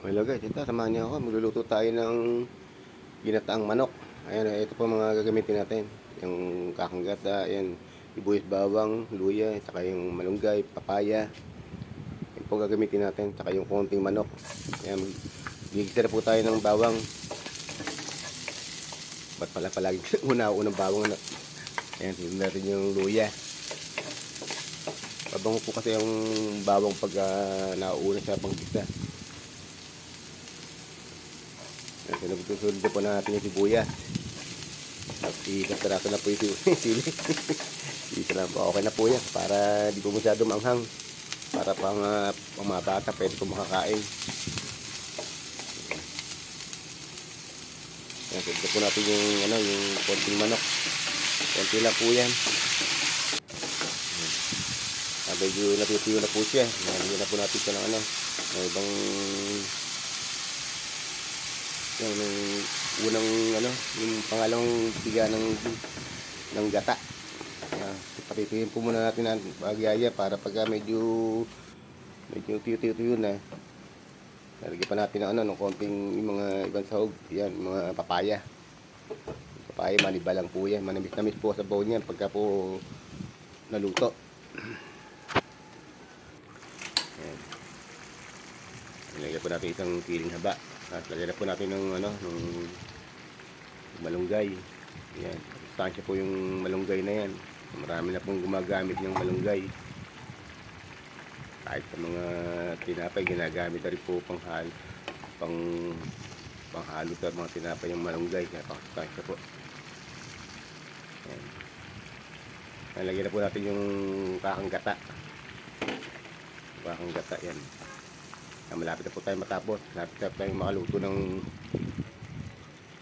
Hello guys, ito samahan niyo ako. Magluluto tayo ng ginataang manok. Ayan, ito po mga gagamitin natin. Yung kakanggata, ayan, sibuyas, bawang, luya, saka yung malunggay, papaya. Yan po gagamitin natin, saka yung konting manok. Ayan, gigisa na po tayo ng bawang. Ba't pala palagi unang bawang na. Ayan, tignan natin yung luya. Pabango po kasi yung bawang pag nauuna sa panggisa. Sunod po natin yung sibuyas. Isasarato na po yung sili. Isa lang po. Okay na po yan. Para di po masyado manghang. Para pang mga bata pwede po makakain. Sunod po natin yung, yung konting manok. Konti lang po yan. Medyo natutuyo na po siya. Nalagyan na po natin siya ng ng ibang yung unang yung pangalawang tiga ng gata. Patitiyin po muna natin ang pagyaya para pag medyo tuyo na. Lalagyan pa natin ng konting yung mga ibang sahog. Yan, mga papaya. Papaya maniba lang po yan. Manamis-namis po sa baon yan pagka po naluto. Yan. Ilagyan po natin isang kiling haba. At lagyan na po natin ng ng malunggay. Yan. Sustansya po yung malunggay na yan. Marami na pong gumagamit ng malunggay. Kahit sa mga tinapay, ginagamit na rin po panghalo sa mga tinapay yung malunggay. Kaya pang-sustansya po. Yan. Lagyan na po natin yung kakanggata. Kakanggata yan. Malapit na po tayo matapos. Malapit na tayo makaluto ng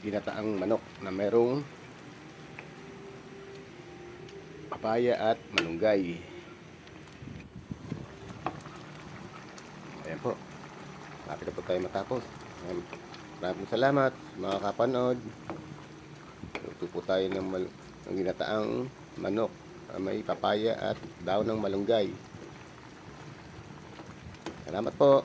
ginataang manok na merong papaya at malunggay. Ayan po. Malapit na po tayo matapos. Maraming salamat mga kapanood. Luto po tayo ng ginataang manok na may papaya at daon ng malunggay. Salamat po.